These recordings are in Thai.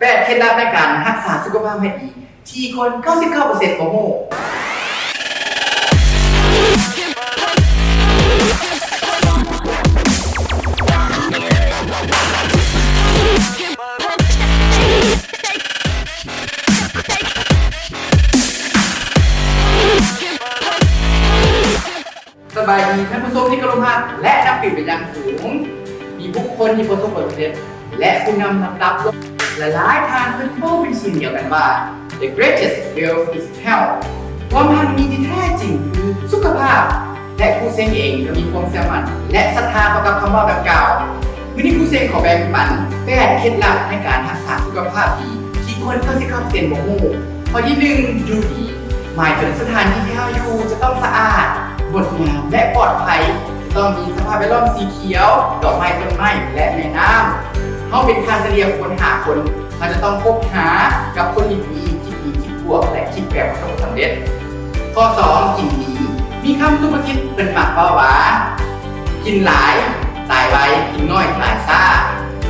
8 เคล็ดลับในการรักษาสุขภาพให้ดีที่คน 99% บ่ฮู้สบายดีท่านผู้ชมที่เคารพรักและนับถือเป็นอย่างสูงมีบุคคลที่ประสบผลสำเร็จและผู้นำรับโลกหลายๆทางเพื่อโต้เป็นสิ่งเดียวกันว่า the greatest wealth is health ความพันมีที่แท้จริงคือสุขภาพและครูเซงเองก็มีความเชื่อมั่นและศรัทธาต่อกับคำว่าดังกล่าววันนี้ครูเซงขอแบ่งปัน8 เคล็ดลับในการรักษาสุขภาพดีที่คน 99% บ่ฮู้ข้อที่ 1 อยู่ดีหมายถึงสถานที่ที่เราอยู่จะต้องสะอาดงดงามและปลอดภัยจะต้องมีสภาพแวดล้อมสีเขียวดอกไม้ต้นไม้และแม่น้ำเขาเป็นการเสลียงคนหาคนเราจะต้องพบหากับคนดีๆคิดดีคิดบวกและคิดแบบประสบความสำเร็จข้อ 2 กินดีมีคำสุภาษิตเป็นหมักเบาหวานกินหลายตายไวกินน้อยตายซ่า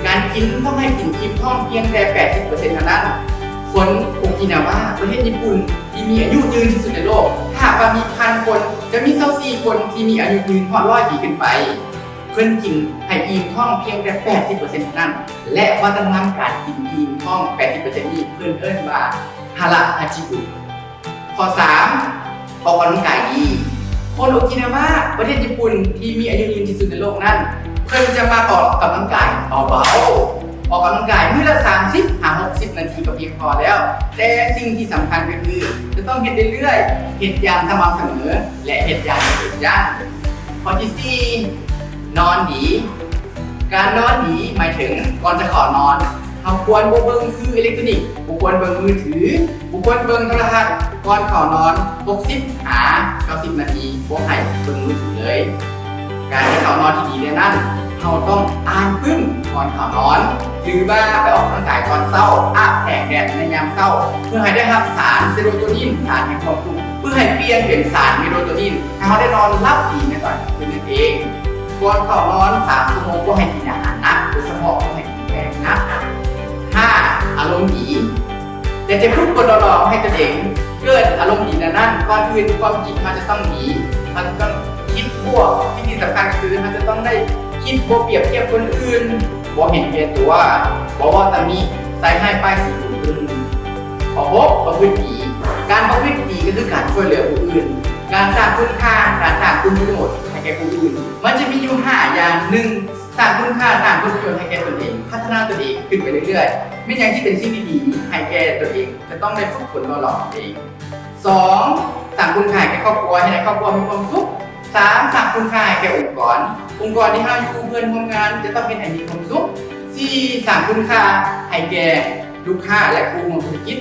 การกินต้องให้กินอิ่มท้องเพียงแค่ 80% เท่านั้นคนโอกินาวาประเทศญี่ปุ่นที่มีอายุยืนที่สุดในโลกถ้าว่ามี1,000 คนจะมี24 คนที่มีอายุยืนทอด100 ปีขึ้นไปเพื่อนกินให้อิ่มท้องเพียงแค่ 80% เท่านั้นและวัฒนธรรมการกินอิ่มท้อง 80% นี้เพื่อนเอิ้นว่าฮาระอาจิบุข้อ 3 ออกกำลังกายดีคนโอกินาวาประเทศญี่ปุ่นที่มีอายุยืนที่สุดในโลกนั้นเพื่อนจะมาออกกำลังกายเบาๆออกกำลังกายมื้อละ 30-60 นาทีก็เพียงพอแล้วแต่สิ่งที่สำคัญก็คือจะต้องเฮ็ดเรื่อยๆเฮ็ดอย่างสม่ำเสมอและเฮ็ดอย่างเป็นย่างข้อที่ 4 นอนดีการนอนดีหมายถึงก่อนจะเข้านอนเราควรบ่เบิ่งสื่ออิเล็กทรอนิกส์บ่ควรเบิ่งมือถือบ่ควรเบิ่งโทรทัศน์ก่อนเข้านอน60-90 นาทีบ่ให้เบิ่งมือถือเลยการที่เข้านอนที่ดีเนี่ยนั้นเราต้องอ่านปึ้งก่อนเข้านอนหรือว่าไปออกกำลังกายก่อนเช้าอาบแสงแดดในยามเช้าเพื่อให้ได้รับสารเซโรโทนินสารแห่งความสุขเพื่อให้เปลี่ยนเป็นสารเมโลโทนินให้เราได้นอนหลับดีในตอนคืนนั่นเองก่อนเข้านอน3 ชั่วโมงก็ให้กินอาหารหนักโดยเฉพาะก็ให้กินแป้งนะ 5. อารมณ์ดีแต่จะพูดคนรอให้ตัวเองเกิดอารมณ์ดีนั่นก่อนอื่นความคิดมันจะต้องดีมันต้องคิดบวกที่สำคัญคือมันจะต้องได้คิดบวกเปรียบเทียบคนอื่นบ่เห็นแก่ตัวบ่ว่าแต่มีใส่ให้ป้ายสีอื่นขอพบประพฤติดีการประพฤติดีก็คือการช่วยเหลือผู้อื่นการสร้างคุณค่าการสร้างคุณประโยชน์ให้แก่ผู้อื่นมันจะมีอยู่5 อย่าง 1. สร้างคุณค่าสร้างคุณประโยชน์ให้แก่ตนเองพัฒนาตัวเองขึ้นไปเรื่อยๆไม่อย่างที่เป็นสิ่งดีๆให้แก่ตัวเองจะต้องได้ฝึกฝนหล่อเอง 2. สร้างคุณค่าแก่ครอบครัวให้ครอบครัวมีความสุข 3. สร้างคุณค่าแก่องค์กรที่เราอยู่เพื่อนร่วมงานจะต้องเป็นให้มีความสุข 4. สร้างคุณค่าให้แก่ลูกค้าและผู้ร่วมธุรกิจ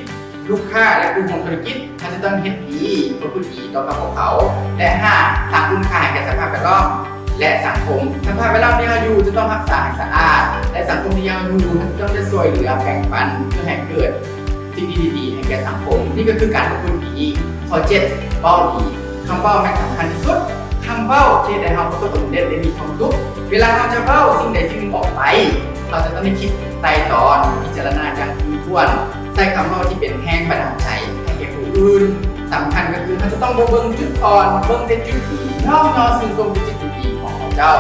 ลูกค้าและผู้ร่วมธุรกิจเขาจะต้องเฮ็ดดีประพฤติดีต่อกับพวกเขาและ 5. สร้างคุณค่าแก่สภาพแวดล้อมและสังคมสภาพแวดล้อมที่เราอยู่จะต้องรักษาให้สะอาดและสังคมที่เราอยู่จะต้องได้ช่วยเหลือแบ่งปันเพื่อให้เกิดสิ่งดีๆให้แก่สังคมนี่ก็คือการประพฤติดีข้อ 7 เป้าดีคำเป้าแม่งสำคัญที่สุดคำเป้าที่ได้เราประสบความสำเร็จได้มีความสุขเวลาเราจะเป้าสิ่งใดสิ่งหนึ่งออกไปเราจะต้องได้คิดไต่ตองพิจารณาอย่างถี่ถ้วนใช้คำเป้าที่เป็นแรงบันดาลใจให้แก่ผู้อื่นสำคัญก็คือเราจะต้องเบิ่งจุดอ่อนเบิ่งแต่จุดดีน้อมซึ่งตรงจุดดีของเจ้า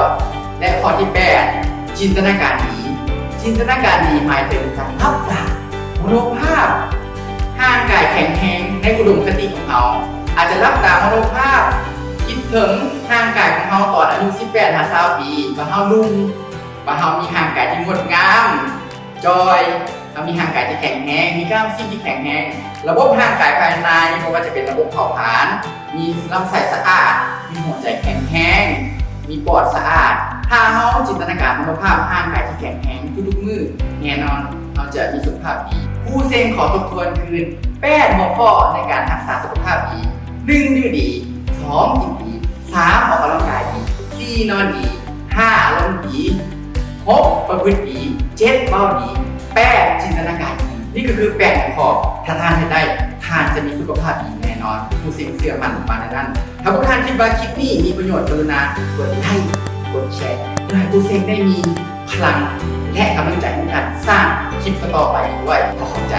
และข้อที่ 8 จินตนาการดีจินตนาการดีหมายถึงการรับตามโนภาพห่างกายแข็งแรงในอุดมคติของเราอาจจะรับตามโนภาพคิดถึงห่างกายของเราตอนอายุ 18-20 ปีว่าเราลุ่มว่าเรามีห่างกายที่งดงามจอยเรามีห่างกายที่แข็งแรงมีกล้ามซีที่แข็งแรงระบบห่างกายภายในไม่ว่าจะเป็นระบบเผาผลาญมีลำไส้สะอาดมีหัวใจแข็งแรงมีปอดสะอาดถ้าเราจินตนาการมโนภาพห่างกายที่แข็งแรงทุกๆมื้อแน่นอนเราจะมีสุขภาพดีผู้เซ็งขอทบทวนคืน8 หัวข้อในการรักษาสุขภาพดี 1. อยู่ดี 2. กินดี 3. ออกกำลังกายดี 4. นอนดี 5. อารมณ์ดี 6. ประพฤติดี 7. เป้าดี 8. จินตนาการดีนี่ก็คือ8 หัวข้อถ้าทานให้ได้ทานจะมีสุขภาพดีแน่นอนผู้เซ็งเชื่อมั่นมาในนั้นถ้าผู้ทานคิดว่าคลิปนี้มีประโยชน์กรุณากดไลค์กดแชร์เพื่อให้ผู้เซ็งได้มีพลัง และกำลังใจในการสร้างคลิปต่อไปด้วยขอขอบใจ